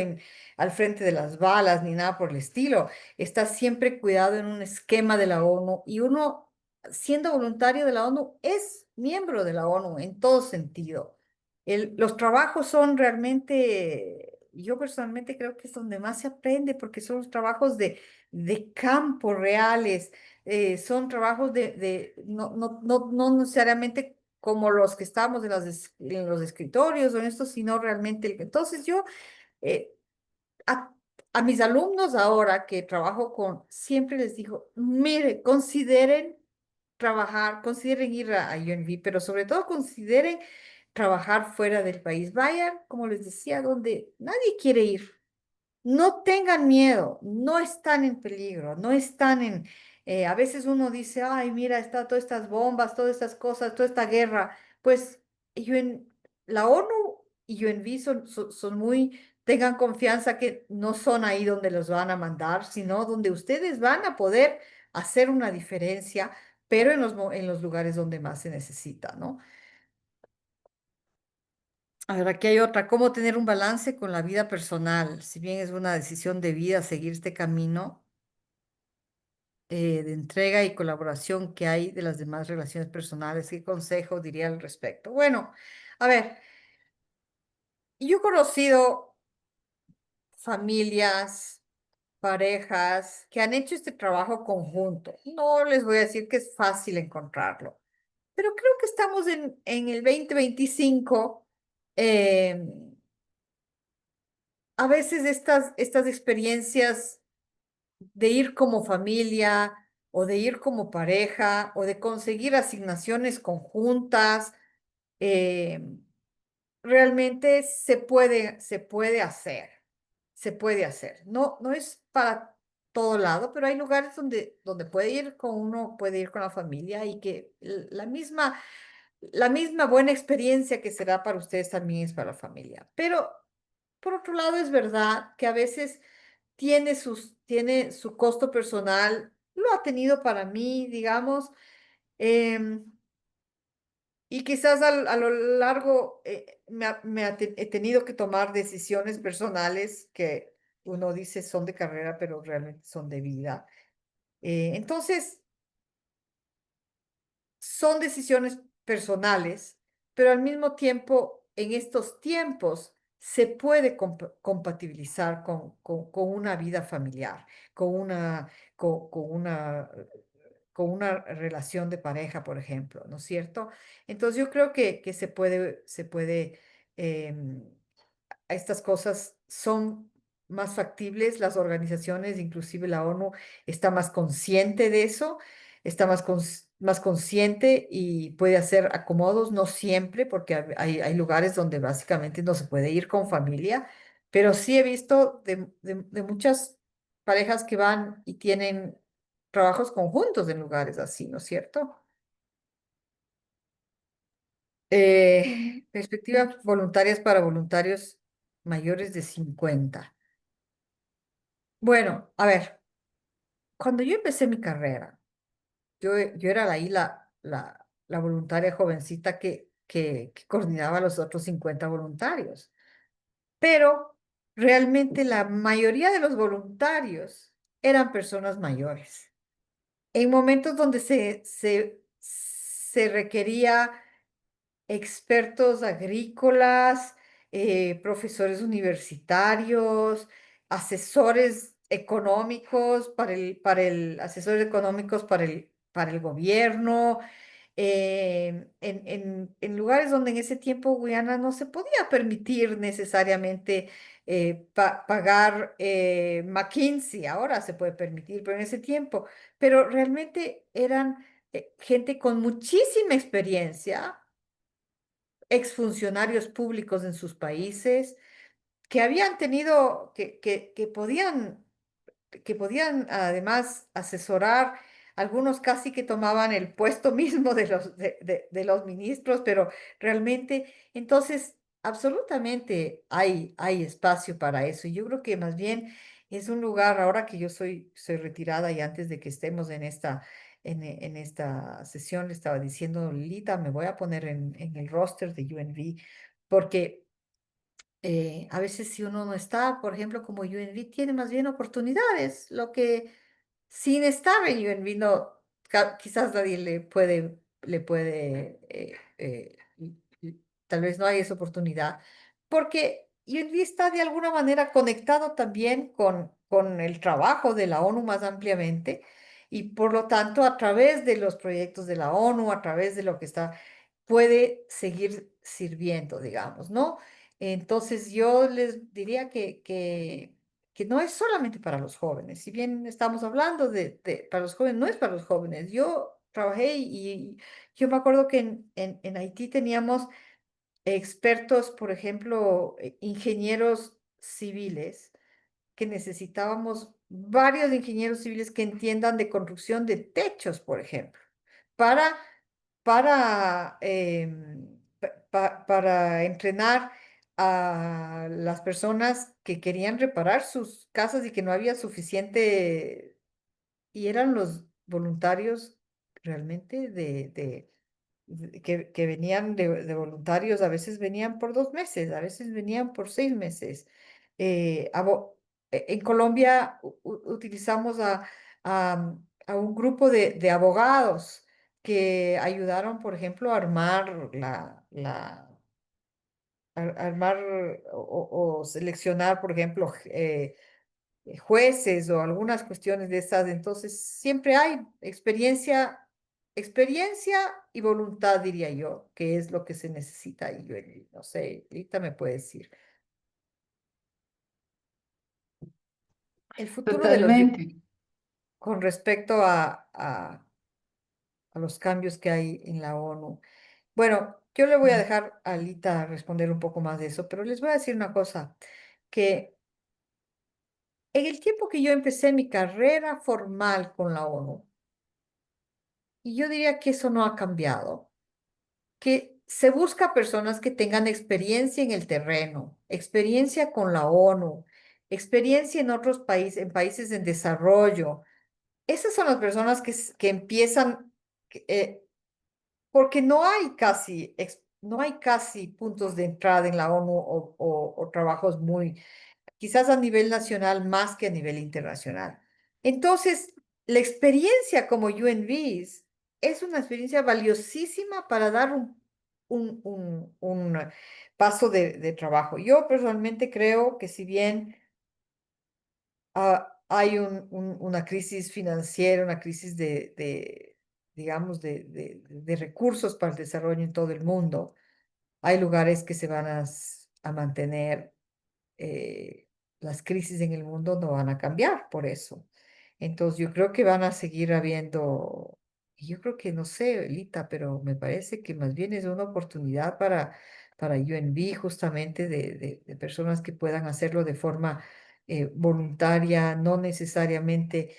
al frente de las balas ni nada por el estilo. Está siempre cuidado en un esquema de la ONU y uno, siendo voluntario de la ONU, es miembro de la ONU en todo sentido. Los trabajos son realmente, yo personalmente creo que es donde más se aprende porque son los trabajos de campo reales, son trabajos no necesariamente como los que estamos en los escritorios o en esto, sino realmente. Entonces yo eh, a, a mis alumnos ahora que trabajo siempre les digo, mire, consideren ir a UNV, pero sobre todo consideren trabajar fuera del país. Vayan, como les decía, donde nadie quiere ir. No tengan miedo, no están en peligro, no están a veces uno dice, ay, mira, está todas estas bombas, todas estas cosas, toda esta guerra. Pues la ONU y UNV son muy, tengan confianza que no son ahí donde los van a mandar, sino donde ustedes van a poder hacer una diferencia, pero en los lugares donde más se necesita, ¿no? Ahora, aquí hay otra, cómo tener un balance con la vida personal. Si bien es una decisión de vida seguir este camino de entrega y colaboración que hay de las demás relaciones personales, ¿qué consejo diría al respecto? Bueno, a ver, yo he conocido familias, parejas que han hecho este trabajo conjunto. No les voy a decir que es fácil encontrarlo, pero creo que estamos en el 2025. eh, a veces estas experiencias de ir como familia o de ir como pareja o de conseguir asignaciones conjuntas, eh, realmente se puede hacer. No es para todo lado, pero hay lugares donde puede ir con uno, puede ir con la familia y que la misma buena experiencia que será para ustedes también es para la familia. Pero por otro lado, es verdad que a veces tiene su costo personal, lo ha tenido para mí, digamos, em, y quizás a lo largo he tenido que tomar decisiones personales que uno dice son de carrera, pero realmente son de vida. Entonces, son decisiones personales, pero al mismo tiempo, en estos tiempos, se puede compatibilizar con una vida familiar, con una, con una, con una relación de pareja, por ejemplo, ¿no es cierto? Entonces yo creo que se puede, em, estas cosas son más factibles, las organizaciones, inclusive la ONU, está más consciente de eso, está más consciente y puede hacer acomodos, no siempre, porque hay lugares donde básicamente no se puede ir con familia, pero sí he visto de muchas parejas que van y tienen trabajos conjuntos en lugares así, ¿no es cierto? Perspectivas voluntarias para voluntarios mayores de 50. Bueno, a ver, cuando yo empecé mi carrera, yo era ahí la voluntaria jovencita que coordinaba a los otros 50 voluntarios, pero realmente la mayoría de los voluntarios eran personas mayores. En momentos donde se requería expertos agrícolas, profesores universitarios, asesores económicos asesores económicos para el gobierno, en lugares donde en ese tiempo Guyana no se podía permitir necesariamente pagar McKinsey, ahora se puede permitir, pero en ese tiempo, pero realmente eran gente con muchísima experiencia, exfuncionarios públicos en sus países, que habían tenido, que podían además asesorar, algunos casi que tomaban el puesto mismo de los ministros, pero realmente, entonces, absolutamente hay espacio para eso. Y yo creo que más bien es un lugar, ahora que yo soy retirada y antes de que estemos en esta sesión, le estaba diciendo, Lita, me voy a poner en el roster de UNV, porque a veces si uno no está, por ejemplo, como UNV, tiene más bien oportunidades, lo que sin estar en UNV no, quizás nadie le puede, tal vez no hay esa oportunidad, porque UNV está de alguna manera conectado también con el trabajo de la ONU más ampliamente, y por lo tanto a través de los proyectos de la ONU, a través de lo que está, puede seguir sirviendo, digamos, ¿no? Entonces yo les diría que no es solamente para los jóvenes. Si bien estamos hablando para los jóvenes, no es para los jóvenes. Yo trabajé y yo me acuerdo que en Haití teníamos expertos, por ejemplo, ingenieros civiles, que necesitábamos varios ingenieros civiles que entiendan de construcción de techos, por ejemplo, para, para entrenar a las personas que querían reparar sus casas y que no había suficiente, y eran los voluntarios realmente que venían de voluntarios, a veces venían por 2 meses, a veces venían por 6 meses. Eh, abo- en Colombia utilizamos a un grupo de abogados que ayudaron, por ejemplo, a armar armar o seleccionar, por ejemplo, jueces o algunas cuestiones de estas. Entonces, siempre hay experiencia y voluntad, diría yo, que es lo que se necesita. Y yo, no sé, ahorita me puede decir. El futuro de Totalmente. con respecto a los cambios que hay en la ONU. Bueno, yo le voy a dejar a Lita responder un poco más de eso, pero les voy a decir una cosa, que en el tiempo que yo empecé mi carrera formal con la ONU, y yo diría que eso no ha cambiado, que se busca personas que tengan experiencia en el terreno, experiencia con la ONU, experiencia en otros países, en países en desarrollo. Esas son las personas que empiezan, porque no hay casi puntos de entrada en la ONU o trabajos quizás a nivel nacional más que a nivel internacional. Entonces, la experiencia como UNVs es una experiencia valiosísima para dar un paso de trabajo. Yo personalmente creo que si bien hay una crisis financiera, una crisis digamos, de recursos para el desarrollo en todo el mundo, hay lugares que se van a mantener, eh, las crisis en el mundo no van a cambiar por eso. Entonces yo creo que van a seguir habiendo, y yo creo que no sé, Lita, pero me parece que más bien es una oportunidad para UNV justamente de personas que puedan hacerlo de forma voluntaria, no necesariamente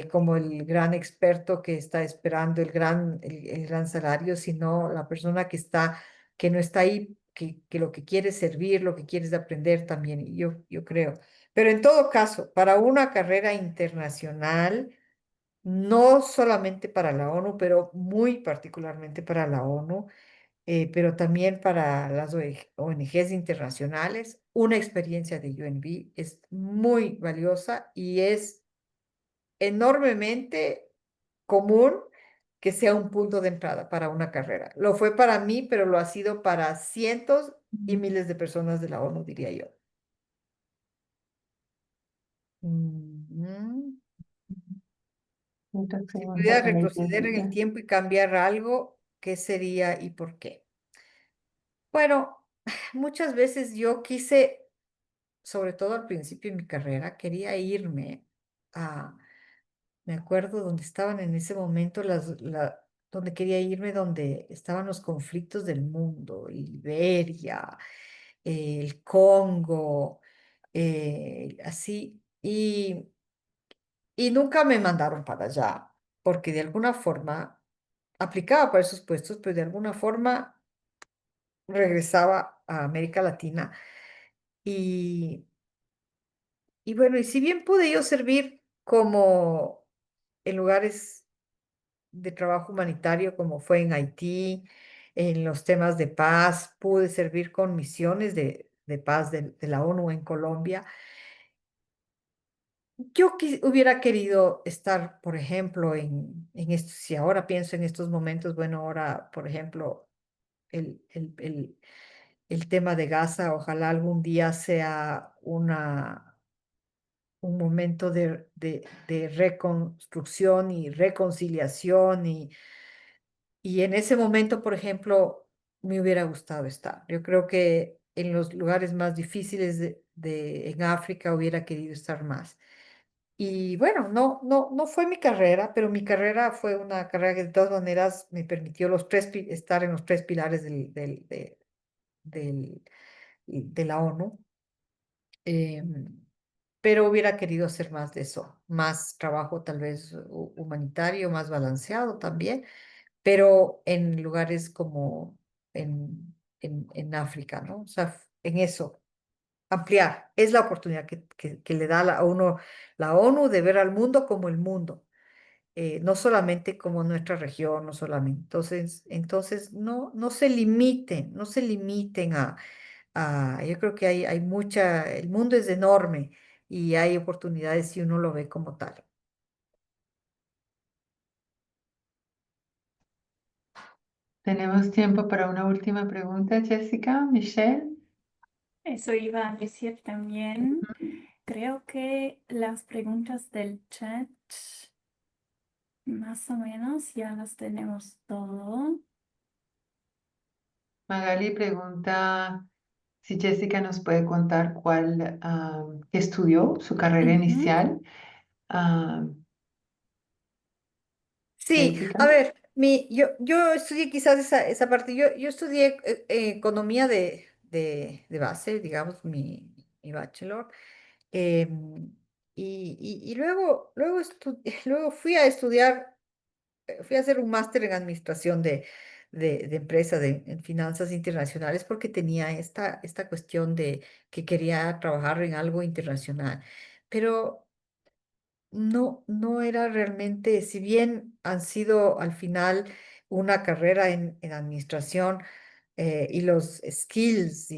como el gran experto que está esperando el gran salario, sino la persona que no está ahí, que lo que quiere es servir, lo que quiere es aprender también, y yo creo. Pero en todo caso, para una carrera internacional, no solamente para la ONU, pero muy particularmente para la ONU, pero también para las ONGs internacionales, una experiencia de UNV es muy valiosa y es enormemente común que sea un punto de entrada para una carrera. Lo fue para mí, pero lo ha sido para cientos y miles de personas de la ONU, diría yo. Mm, Otra Si pregunta pudiera para retroceder en el Jessica. tiempo y cambiar algo, ¿qué sería y por qué? Bueno, muchas veces yo quise, sobre todo al principio de mi carrera, quería irme a, me acuerdo donde estaban en ese momento donde quería irme, donde estaban los conflictos del mundo, Liberia, el Congo, así, y nunca me mandaron para allá, porque de alguna forma aplicaba para esos puestos, pero de alguna forma regresaba a América Latina. Y, y bueno, y si bien pude yo servir como en lugares de trabajo humanitario, como fue en Haití, en los temas de paz, pude servir con misiones de paz de la ONU en Colombia. Yo hubiera querido estar, por ejemplo, en esto, si ahora pienso en estos momentos, bueno, ahora, por ejemplo, el tema de Gaza, ojalá algún día sea un momento de reconstrucción y reconciliación y en ese momento, por ejemplo, me hubiera gustado estar. Yo creo que en los lugares más difíciles en África hubiera querido estar más. Y bueno, no fue mi carrera, pero mi carrera fue una carrera que de todas maneras me permitió estar en los tres pilares del- de la ONU. Pero hubiera querido hacer más de eso, más trabajo tal vez humanitario, más balanceado también, pero en lugares como en África, ¿no? O sea, en eso, ampliar, es la oportunidad que le da a uno la ONU de ver al mundo como el mundo, no solamente como nuestra región, no solamente. Entonces no se limiten yo creo que hay el mundo es enorme y hay oportunidades si uno lo ve como tal. Tenemos tiempo para una última pregunta, Jessica, Michelle. Eso iba a decir también. Creo que las preguntas del chat más o menos ya las tenemos todo. Magali pregunta si Jessica nos puede contar qué estudió, su carrera Ujú. inicial. Ah, Sí, Jessica. a ver, yo estudié quizás esa parte, yo estudié economía de base, digamos, mi bachelor, em, y luego fui a estudiar. Fui a hacer un máster en administración de empresa, en finanzas internacionales, porque tenía esta cuestión de que quería trabajar en algo internacional. Pero no era realmente, si bien han sido al final una carrera en administración, y los skills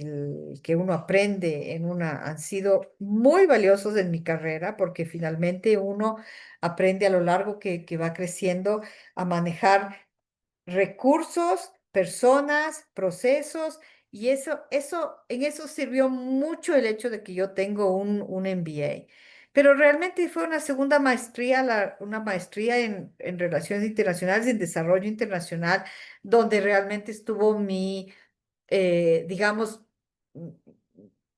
que uno aprende en una han sido muy valiosos en mi carrera porque finalmente uno aprende a lo largo que va creciendo a manejar recursos, personas, procesos, y en eso sirvió mucho el hecho de que yo tengo un MBA. Pero realmente fue una segunda maestría, una maestría en Relaciones Internacionales, en Desarrollo Internacional, donde realmente estuvo digamos, m-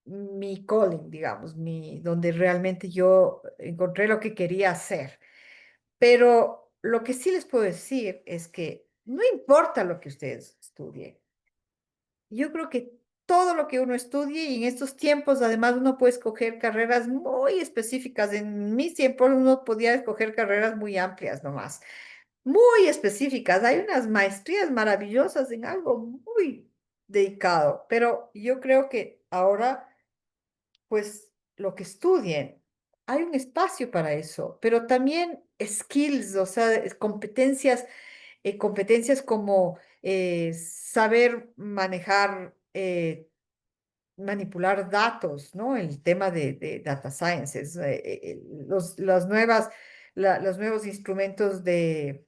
mi calling, digamos, donde realmente yo encontré lo que quería hacer. Pero lo que sí les puedo decir es que no importa lo que ustedes estudien. Yo creo que todo lo que uno estudie y en estos tiempos además uno puede escoger carreras muy específicas. En mis tiempos uno podía escoger carreras muy amplias nomás, muy específicas. Hay unas maestrías maravillosas en algo muy dedicado, pero yo creo que ahora pues lo que estudien. Hay un espacio para eso, pero también skills, o sea, competencias como saber manejar, manipular datos, ¿no? El tema de data sciences, los nuevos instrumentos de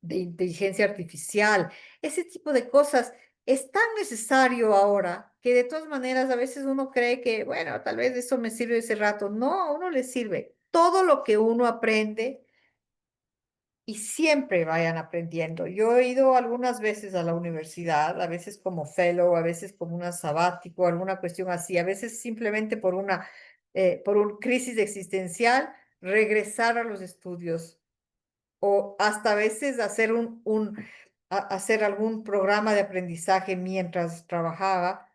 inteligencia artificial, ese tipo de cosas es tan necesario ahora que de todas maneras a veces uno cree que, bueno, tal vez eso me sirve ese rato. No, a uno le sirve todo lo que uno aprende y siempre vayan aprendiendo. Yo he ido algunas veces a la universidad, a veces como fellow, a veces como una sabático, alguna cuestión así, a veces simplemente por un crisis existencial, regresar a los estudios o hasta a veces hacer algún programa de aprendizaje mientras trabajaba,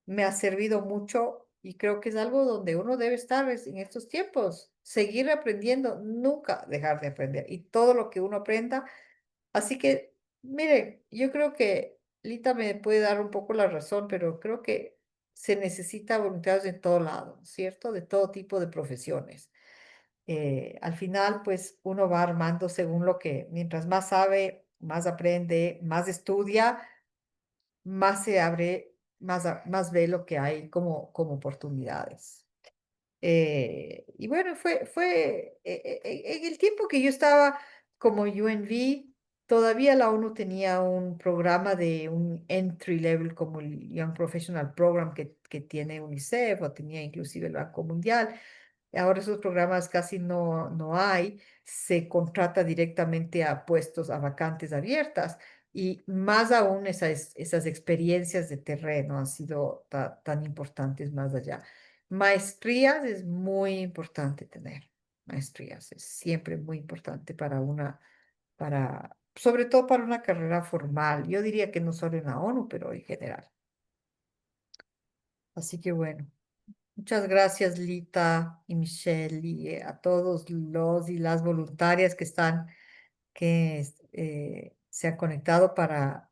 me ha servido mucho y creo que es algo donde uno debe estar en estos tiempos, seguir aprendiendo, nunca dejar de aprender y todo lo que uno aprenda. Así que, miren, yo creo que Lita me puede dar un poco la razón, pero creo que se necesita voluntarios en todo lado, ¿cierto? De todo tipo de profesiones. Al final, pues uno va armando según mientras más sabe, más aprende, más estudia, más se abre, más ve lo que hay como oportunidades. Y bueno, en el tiempo que yo estaba como UNV, todavía la ONU tenía un programa de un entry level como el Young Professional Program que tiene UNICEF o tenía inclusive el Banco Mundial. Ahora esos programas casi no hay, se contrata directamente a puestos, a vacantes abiertas y más aún esas experiencias de terreno han sido tan importantes más allá. Maestrías es muy importante tener, maestrías es siempre muy importante sobre todo para una carrera formal. Yo diría que no solo en la ONU, pero en general. Así que bueno. Muchas gracias, Lita y Michelle, y a todos los y las voluntarias que se han conectado para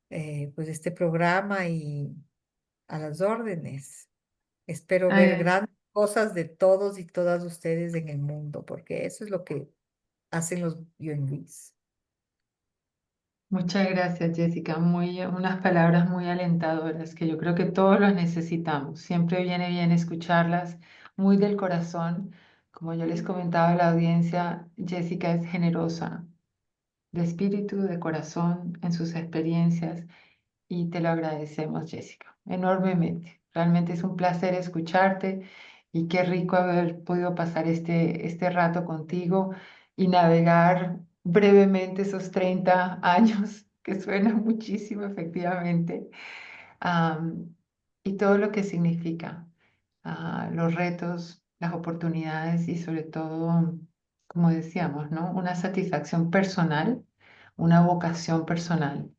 pues este programa y a las órdenes. Espero ver Ay, grandes cosas de todos y todas ustedes en el mundo, porque eso es lo que hacen los UNVs. muchas gracias, Jessica. Unas palabras muy alentadoras que yo creo que todos los necesitamos. Siempre viene bien escucharlas, muy del corazón. Como yo les comentaba a la audiencia, Jessica es generosa de espíritu, de corazón en sus experiencias y te lo agradecemos, Jessica, enormemente. Realmente es un placer escucharte y qué rico haber podido pasar este rato contigo y navegar brevemente esos 30 años, que suena muchísimo, efectivamente, am, y todo lo que significa, los retos, las oportunidades y sobre todo, como decíamos, ¿no? Una satisfacción personal, una vocación personal,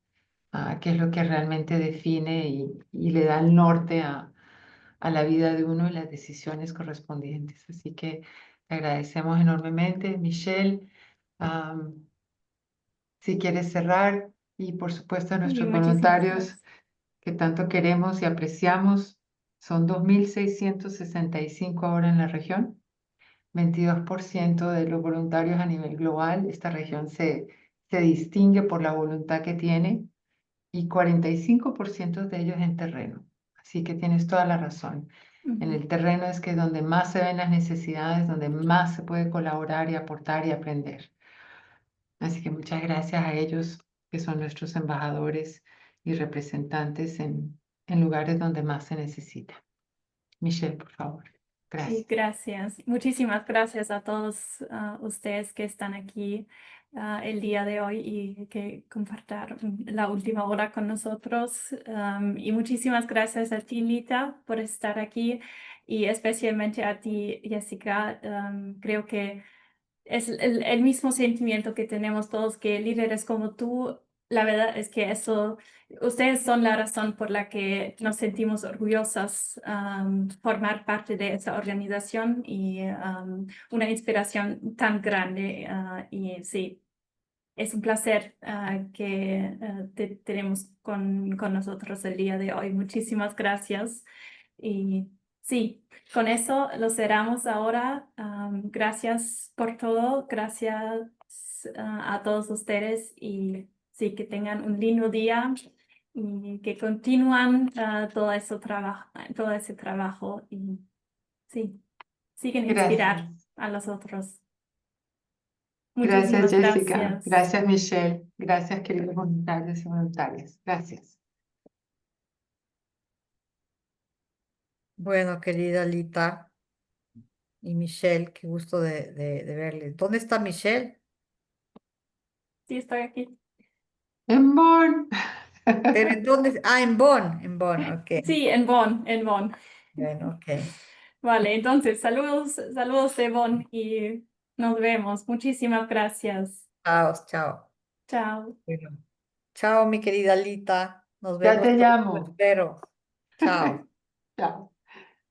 que es lo que realmente define y le da el norte a la vida de uno y las decisiones correspondientes. Así que te agradecemos enormemente, Michelle. am, si quieres cerrar y por supuesto a Sí, nuestros muchísimas voluntarios gracias. que tanto queremos y apreciamos, son 2.665 ahora en la región, 22% de los voluntarios a nivel global. Esta región se distingue por la voluntad que tiene y 45% de ellos en terreno. Así que tienes toda la razón. En Ujú. el terreno es que es donde más se ven las necesidades, donde más se puede colaborar y aportar y aprender. Así que muchas gracias a ellos, que son nuestros embajadores y representantes en lugares donde más se necesita. Michelle, por favor. Sí, Gracias. gracias. Muchísimas gracias a todos ustedes que están aquí el día de hoy y que compartieron la última hora con nosotros. Y muchísimas gracias a ti, Lita, por estar aquí y especialmente a ti, Jessica. Creo que es el mismo sentimiento que tenemos todos, que líderes como tú, la verdad es que eso, ustedes son la razón por la que nos sentimos orgullosas formar parte de esa organización y una inspiración tan grande. Y sí, es un placer que te tenemos con nosotros el día de hoy. Muchísimas gracias. Y sí, con eso lo cerramos ahora. Gracias por todo. Gracias a todos ustedes y sí, que tengan un lindo día y que continúan todo ese trabajo y sí, siguen inspirar Gracias. a los otros. Gracias, Muchísimas Jessica. gracias. Gracias, Michelle. Gracias, queridos voluntarios y voluntarias. Gracias. Bueno, querida Lita y Michelle, qué gusto de verles. ¿Dónde está Michelle? Sí, estoy aquí. En Bonn. Pero ¿en dónde? Ah, en Bonn, ok. Sí, en Bonn, en Bonn. Bueno, ok. Vale, entonces, saludos, saludos de Bonn y nos vemos. Muchísimas gracias. Chao, chao. Chao. Bueno, chao, mi querida Lita. Nos Ya vemos te pronto, llamo. espero. Chao. Chao.